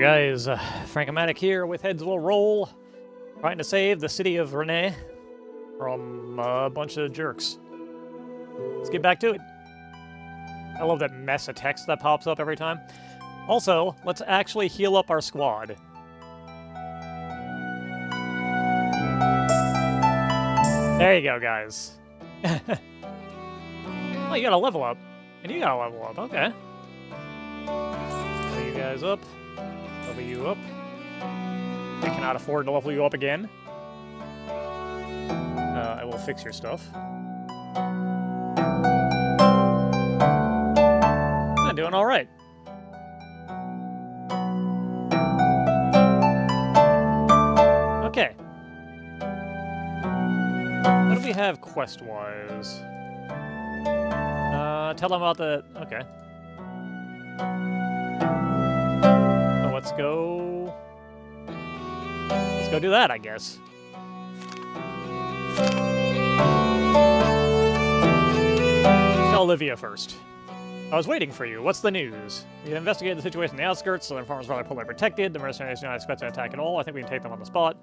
guys, Frankomatic here with Heads Will Roll, trying to save the city of Renee from a bunch of jerks. Let's get back to it. I love that mess of text that pops up every time. Also, let's actually heal up our squad. There you go, guys. Oh, you gotta level up. And you gotta level up, okay. Level you guys up. Level you up. I cannot afford to level you up again. I will fix your stuff. I'm doing alright. Okay. What do we have quest-wise? Tell them about the... Okay. So let's go... Let's go do that, I guess. Tell Olivia first. I was waiting for you. What's the news? We investigated the situation in the outskirts. Southern farmers are probably protected. The mercenaries do not expect an attack at all. I think we can take them on the spot.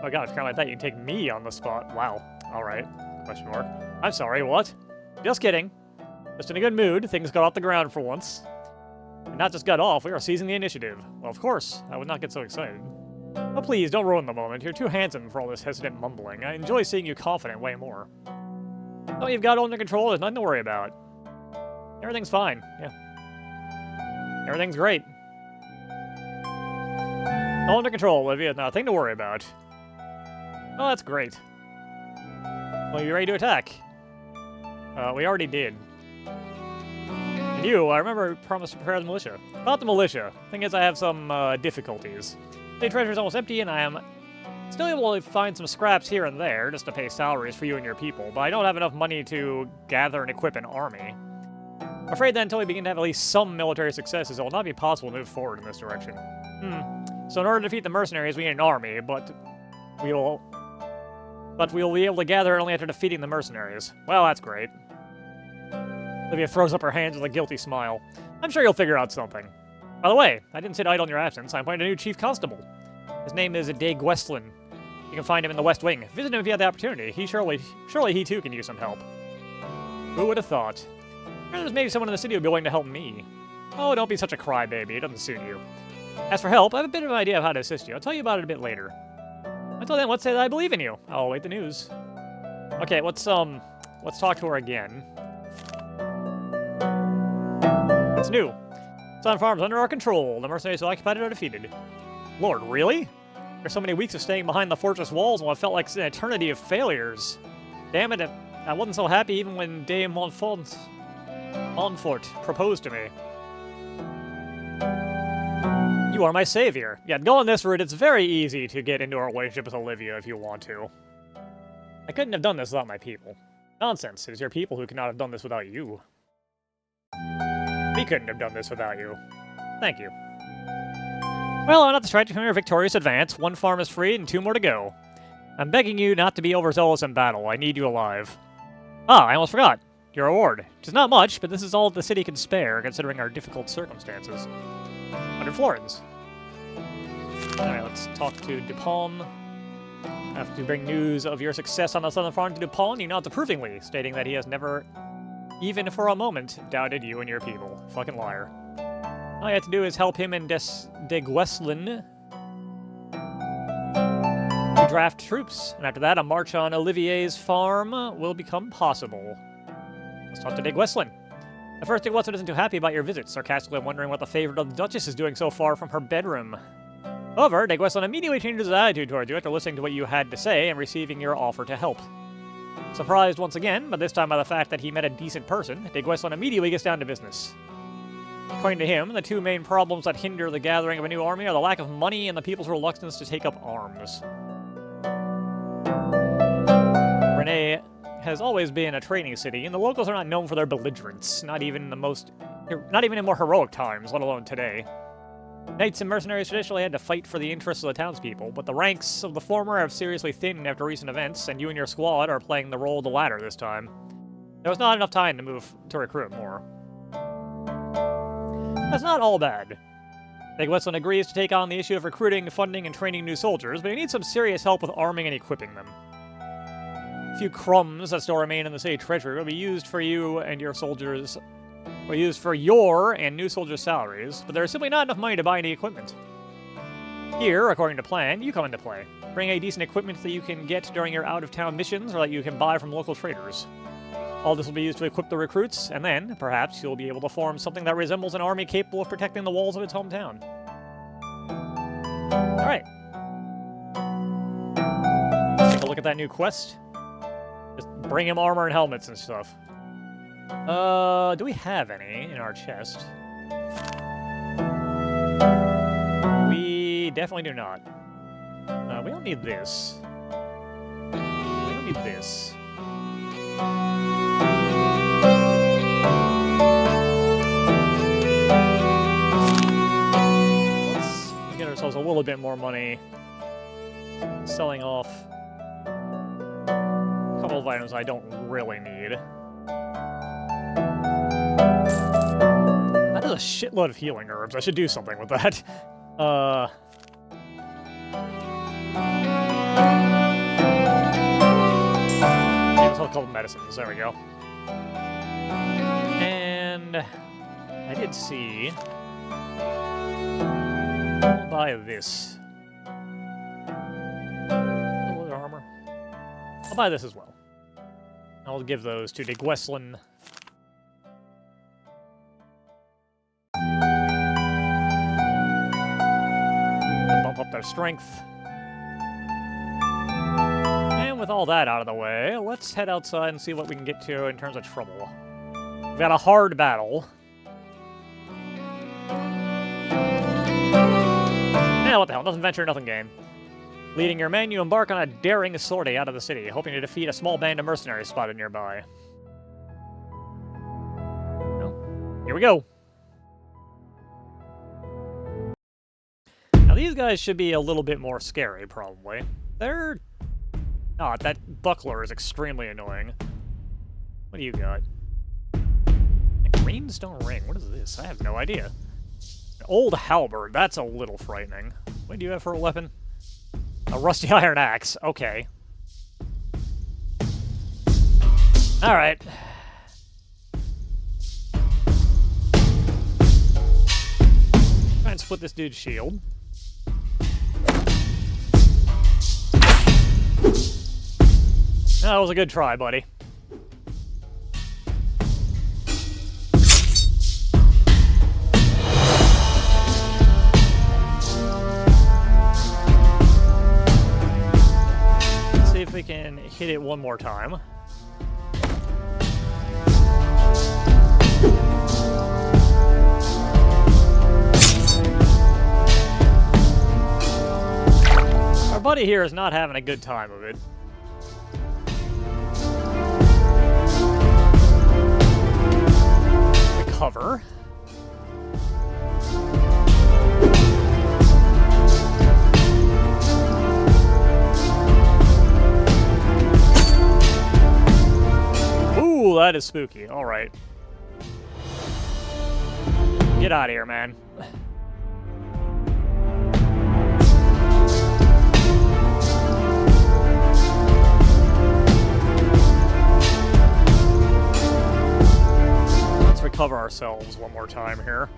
Oh god, if you're like that, you can take me on the spot. Wow. Alright. Question mark. I'm sorry, what? Just kidding. Just in a good mood. Things got off the ground for once. And not just got off, we are seizing the initiative. Well, of course. I would not get so excited. Oh, please, don't ruin the moment. You're too handsome for all this hesitant mumbling. I enjoy seeing you confident way more. Oh, you've got it under control. There's nothing to worry about. Everything's fine. Yeah. Everything's great. All under control, Olivia. Nothing to worry about. Oh, that's great. Well, you ready to attack? We already did. And you, I remember, promised to prepare the militia. About the militia. Thing is, I have some difficulties. The treasure is almost empty, and I am still able to find some scraps here and there just to pay salaries for you and your people, but I don't have enough money to gather and equip an army. I'm afraid that until we begin to have at least some military successes, it will not be possible to move forward in this direction. So in order to defeat the mercenaries, we need an army, but we'll be able to gather it only after defeating the mercenaries. Well, that's great. Olivia throws up her hands with a guilty smile. I'm sure you'll figure out something. By the way, I didn't sit idle in your absence. I appointed a new chief constable. His name is De Gwestlin. You can find him in the West Wing. Visit him if you have the opportunity. Surely he too can use some help. Who would have thought? There's maybe someone in the city who would be willing to help me. Oh, don't be such a crybaby. It doesn't suit you. As for help, I have a bit of an idea of how to assist you. I'll tell you about it a bit later. Until then, let's say that I believe in you. I'll await the news. Okay, let's talk to her again. It's new. Sun farms under our control. The mercenaries who occupied it are defeated. Lord, really? There's so many weeks of staying behind the fortress walls and what felt like an eternity of failures. Damn it, I wasn't so happy even when Dame Montfort proposed to me. You are my savior. Yeah, go on this route. It's very easy to get into a relationship with Olivia if you want to. I couldn't have done this without my people. Nonsense. It is your people who could not have done this without you. We couldn't have done this without you. Thank you. Well, I'm not distracted from your victorious advance. One farm is free and 2 more to go. I'm begging you not to be overzealous in battle. I need you alive. Ah, I almost forgot. Your reward. Which is not much, but this is all the city can spare, considering our difficult circumstances. 100 florins. Alright, let's talk to Dupont. After to bring news of your success on the southern front to Dupont, he nods approvingly, stating that he has never, even for a moment, doubted you and your people. Fucking liar. All you have to do is help him and De Gwestlin to draft troops, and after that, a march on Olivier's farm will become possible. Let's talk to De Gwestlin. At first, De Gwestlin isn't too happy about your visit, sarcastically wondering what the favorite of the Duchess is doing so far from her bedroom. However, De Gwestlin immediately changes his attitude towards you after listening to what you had to say and receiving your offer to help. Surprised once again, but this time by the fact that he met a decent person, De Gwestlin immediately gets down to business. According to him, the 2 main problems that hinder the gathering of a new army are the lack of money and the people's reluctance to take up arms. Renee has always been a trading city, and the locals are not known for their belligerence, not even in more heroic times, let alone today. Knights and mercenaries traditionally had to fight for the interests of the townspeople, but the ranks of the former have seriously thinned after recent events, and you and your squad are playing the role of the latter this time. There was not enough time to recruit more. That's not all bad. Big Westland agrees to take on the issue of recruiting, funding, and training new soldiers, but he needs some serious help with arming and equipping them. A few crumbs that still remain in the city treasury will be used for you and your soldiers, or used for your and new soldiers' salaries, but there is simply not enough money to buy any equipment. Here, according to plan, you come into play. Bring a decent equipment that you can get during your out-of-town missions or that you can buy from local traders. All this will be used to equip the recruits, and then, perhaps, you'll be able to form something that resembles an army capable of protecting the walls of its hometown. Alright. Take a look at that new quest. Just bring him armor and helmets and stuff. Do we have any in our chest? We definitely do not. We don't need this. We don't need this. Let's get ourselves a little bit more money selling off a couple of items I don't really need. That is a shitload of healing herbs. I should do something with that. A couple medicines. There we go. And I did see. I'll buy this. Other armor. I'll buy this as well. I'll give those to Gwesslin. Bump up their strength. With all that out of the way, let's head outside and see what we can get to in terms of trouble. We've got a hard battle. Yeah, what the hell? Nothing venture, nothing gain. Leading your men, you embark on a daring sortie out of the city, hoping to defeat a small band of mercenaries spotted nearby. Well, here we go. Now, these guys should be a little bit more scary, probably. They're... Ah, that buckler is extremely annoying. What do you got? A greenstone ring. What is this? I have no idea. An old halberd. That's a little frightening. What do you have for a weapon? A rusty iron axe. Okay. Alright. Try and split this dude's shield. That was a good try, buddy. Let's see if we can hit it one more time. Our buddy here is not having a good time of it. Cover. Ooh, that is spooky. All right. Get out of here, man. Recover ourselves one more time here.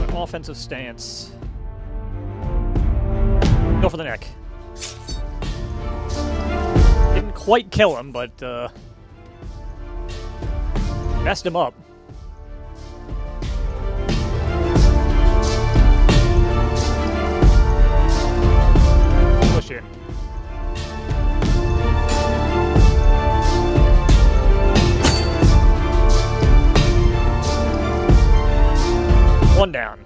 An offensive stance. Go for the neck. Didn't quite kill him, but messed him up. Push in. One down.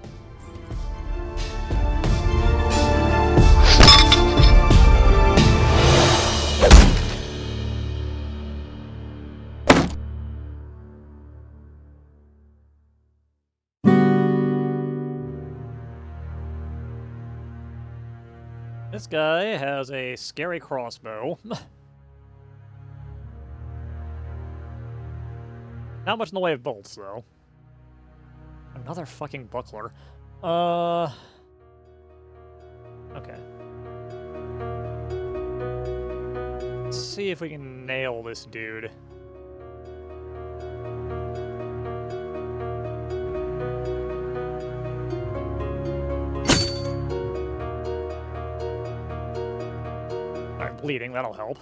This guy has a scary crossbow. Not much in the way of bolts, though. Another fucking buckler. Okay. Let's see if we can nail this dude. Alright, bleeding, that'll help.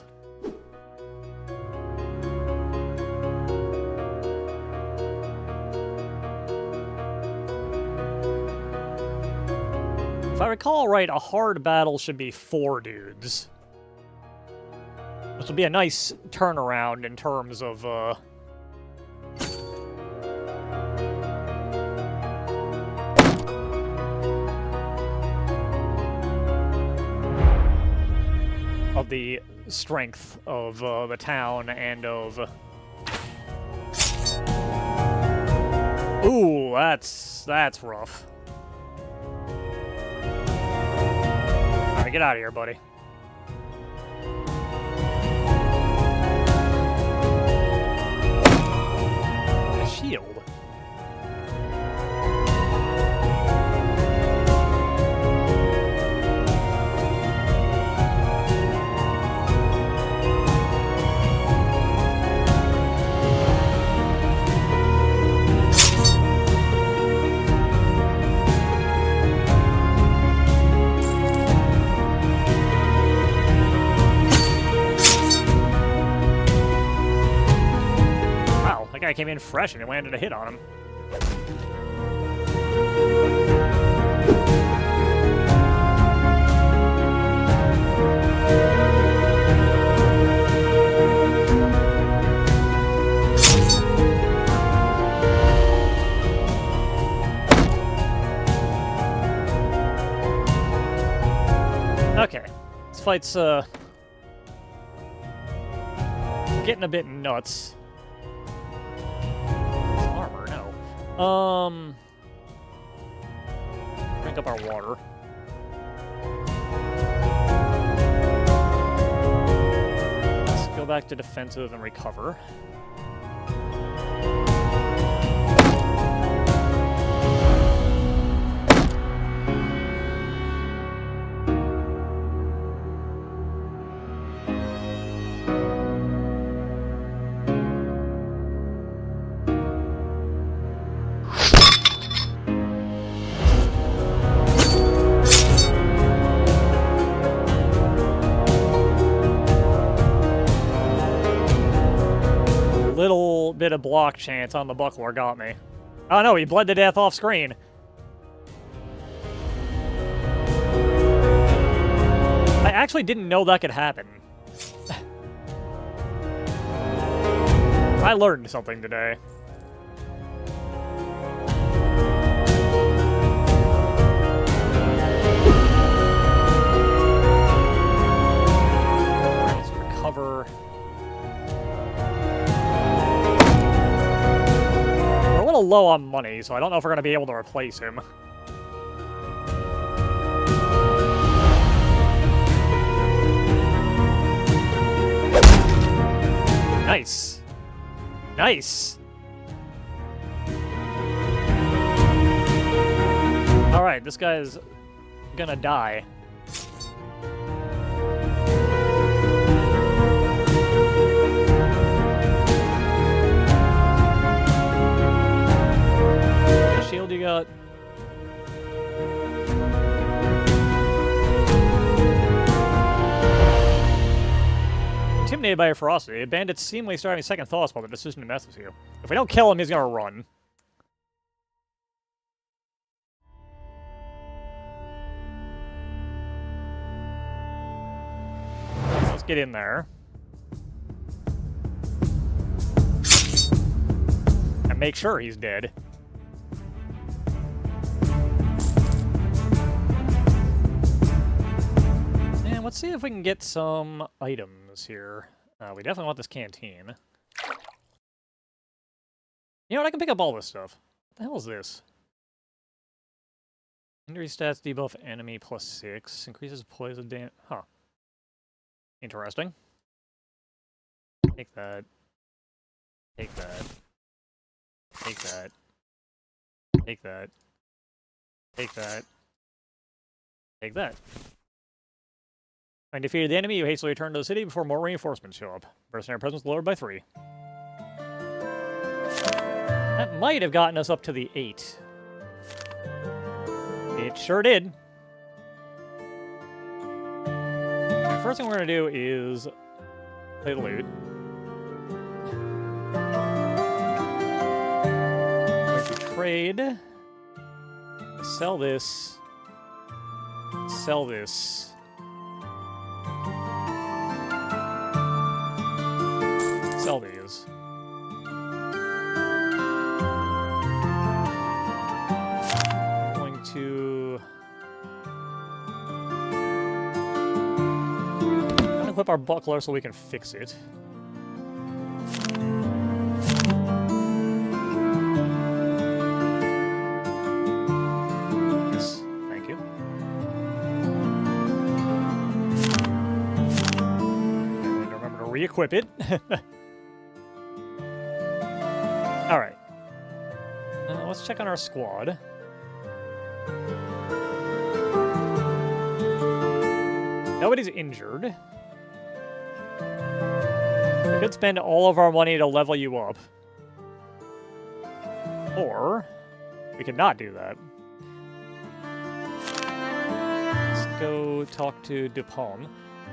If I recall right, a hard battle should be 4 dudes. Which will be a nice turnaround in terms of, the strength of the town and of... Ooh, that's rough. Alright, get out of here, buddy. A shield. That guy came in fresh and it landed a hit on him. Okay, this fight's getting a bit nuts. Drink up our water. Let's go back to defensive and recover. Little bit of block chance on the buckler got me. Oh no, he bled to death off screen. I actually didn't know that could happen. I learned something today. Let's recover. We're a little low on money, so I don't know if we're going to be able to replace him. Nice. Nice. Alright, this guy is gonna die. What shield you got? Intimidated by your ferocity, bandits seemingly start having second thoughts about the decision to mess with you. If we don't kill him, he's gonna run. Let's get in there. And make sure he's dead. And let's see if we can get some items here. We definitely want this canteen. You know what? I can pick up all this stuff. What the hell is this? Injury stats debuff enemy +6. Increases poison damage. Huh. Interesting. Take that. Take that. Take that. Take that. Take that. Take that. When defeated the enemy, you hastily return to the city before more reinforcements show up. Mercenary presence lowered by 3. That might have gotten us up to the 8. It sure did. The first thing we're going to do is play the loot. We're going to trade. Sell this. Sell this. Sell these. I'm going to equip our buckler so we can fix it. Yes, thank you. I'm going to remember to re-equip it. Alright. Let's check on our squad. Nobody's injured. We could spend all of our money to level you up. Or, we could not do that. Let's go talk to Dupont.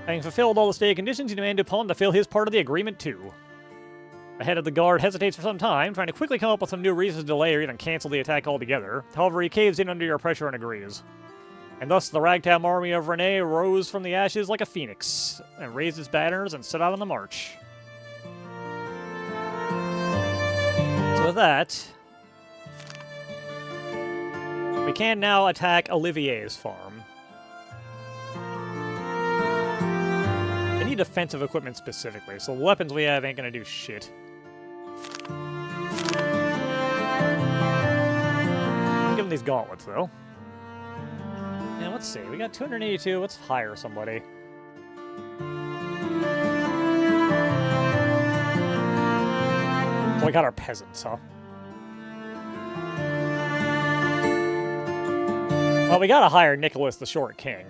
Having fulfilled all the stated conditions, you demand Dupont to fill his part of the agreement too. The head of the guard hesitates for some time, trying to quickly come up with some new reasons to delay or even cancel the attack altogether. However, he caves in under your pressure and agrees. And thus, the ragtag army of Rene rose from the ashes like a phoenix, and raised its banners and set out on the march. So with that, we can now attack Olivier's farm. I need defensive equipment specifically, so the weapons we have ain't gonna do shit. Give them these gauntlets, though. Now, let's see. We got 282. Let's hire somebody. We got our peasants, huh? Well, we gotta hire Nicholas the Short King.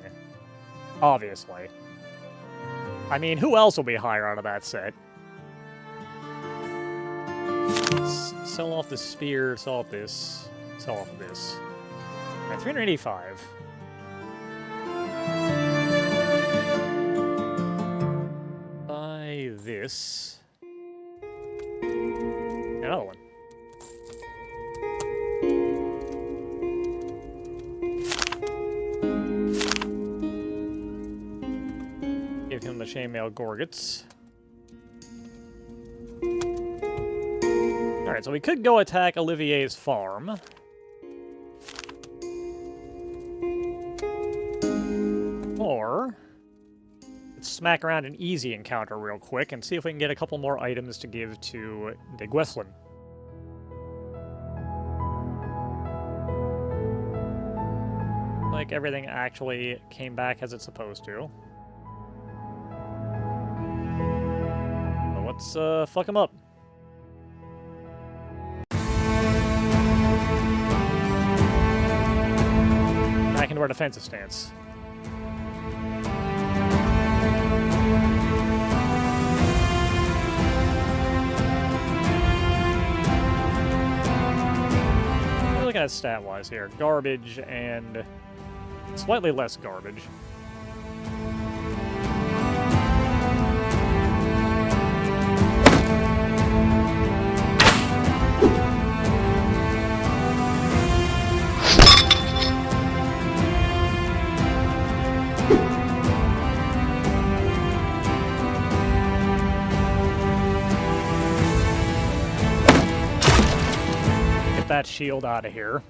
Obviously. I mean, who else will we hire out of that set? Sell off the spear, sell off this, sell off this. Alright, 385. Buy this. Another one. Give him the chainmail gorgets. Alright, so we could go attack Olivier's farm. Or let's smack around an easy encounter real quick and see if we can get a couple more items to give to de Gueslin. Like everything actually came back as it's supposed to. But let's fuck him up. Back into our defensive stance. Looking at stat-wise here, garbage and slightly less garbage. Get that shield out of here.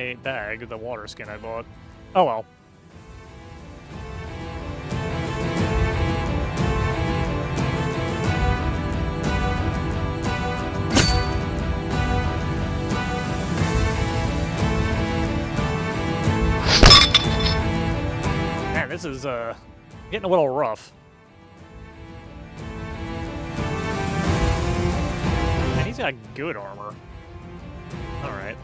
my bag, the water skin I bought. Oh well. Man, this is getting a little rough. And he's got good armor. Alright.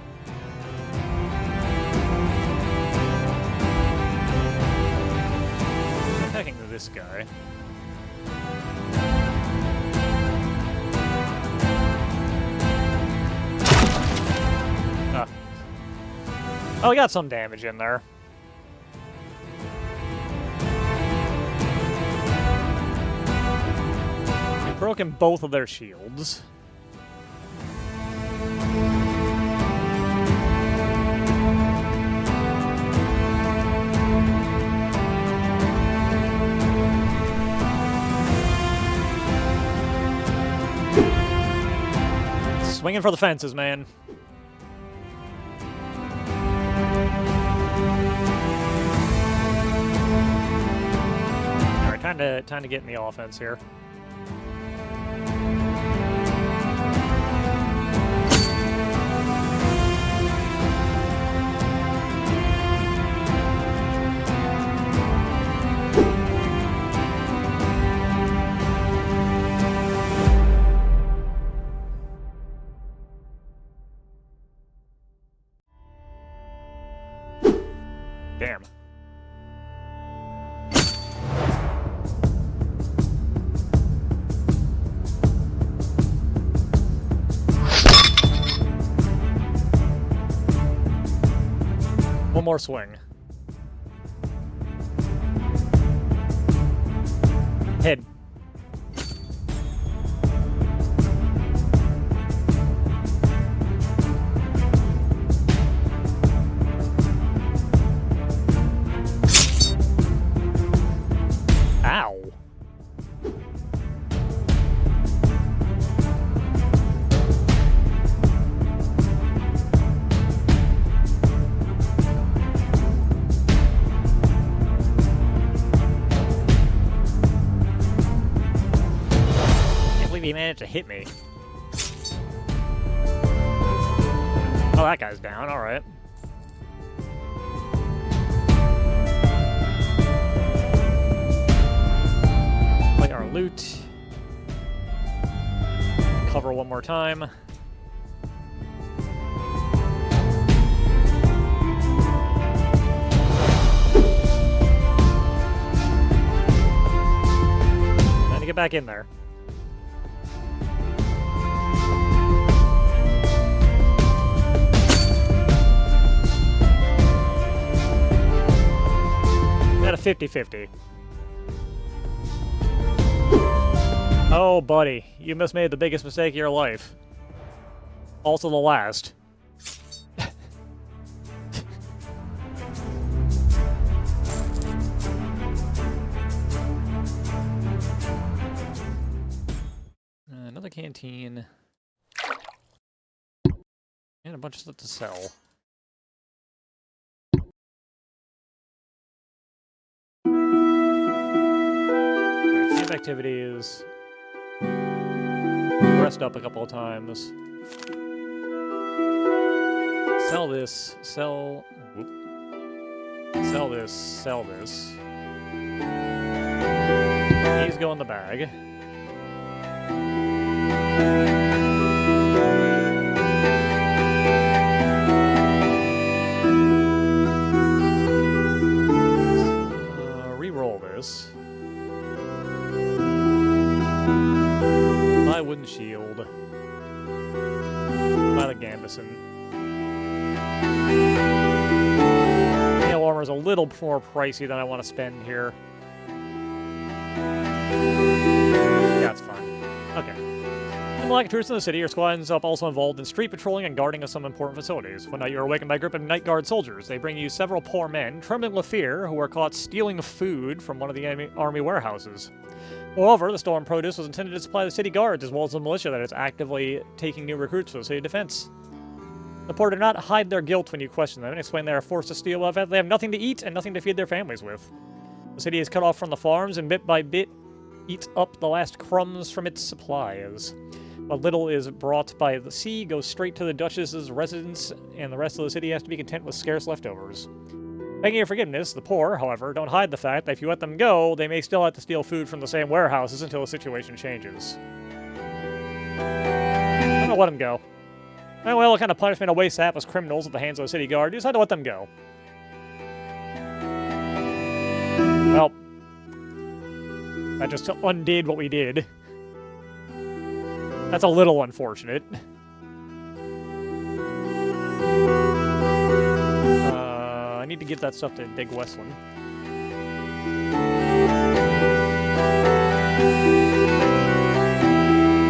Attacking this guy. Oh, we got some damage in there. We've broken both of their shields. Swinging for the fences, man. All right, time to get in the offense here. Damn. One more swing. Head. Ow. Can't believe he managed to hit me. Oh, that guy's down. All right. Our loot. Cover one more time. Time to get back in there. Got a 50-50. Oh, buddy, you must have made the biggest mistake of your life. Also the last. Another canteen. And a bunch of stuff to sell. Alright, camp activities. Rest up a couple of times. Sell this. Sell. Whoop. Sell this. Sell this. These go in the bag. Re-roll this. Buy wooden shield. Buy the Gambison. Nail armor is a little more pricey than I want to spend here. Yeah, it's fine. Okay. In Black Troops in the city, your squad ends up also involved in street patrolling and guarding of some important facilities. One night you are awakened by a group of night guard soldiers. They bring you several poor men, trembling with fear, who are caught stealing food from one of the army warehouses. Moreover, the stolen produce was intended to supply the city guards as well as the militia that is actively taking new recruits for the city defense. The poor do not hide their guilt when you question them and explain they are forced to steal while they have nothing to eat and nothing to feed their families with. The city is cut off from the farms and bit by bit eats up the last crumbs from its supplies. What little is brought by the sea goes straight to the Duchess's residence, and the rest of the city has to be content with scarce leftovers. Begging your forgiveness, the poor, however, don't hide the fact that if you let them go, they may still have to steal food from the same warehouses until the situation changes. I'm gonna let them go. Oh, well, what kind of punishment awaits hapless criminals at the hands of the city guard? You decide to let them go. Well, that just undid what we did. That's a little unfortunate. I need to give that stuff to Big Westland.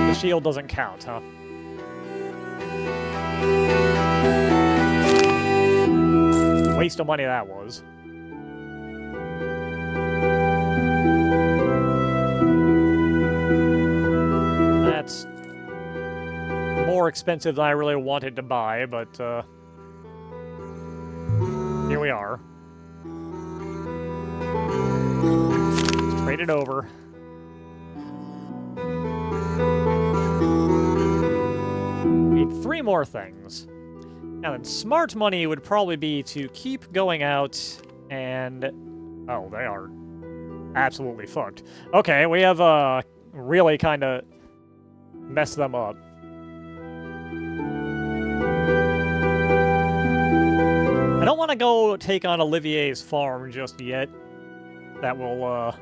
The shield doesn't count, huh? Waste of money that was. That's more expensive than I really wanted to buy, but here we are. Let's trade it over. Need 3 more things. Now then, smart money would probably be to keep going out and... Oh, they are absolutely fucked. Okay, we have really kind of messed them up. I don't want to go take on Olivier's farm just yet. That will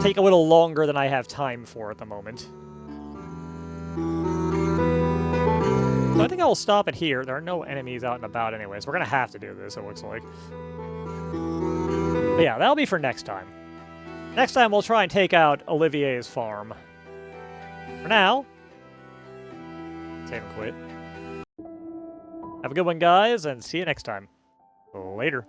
take a little longer than I have time for at the moment. So I think I'll stop it here. There are no enemies out and about anyway, so we're going to have to do this, it looks like. But yeah, that'll be for next time. Next time we'll try and take out Olivier's farm. For now, save and quit. Have a good one, guys, and see you next time. Later.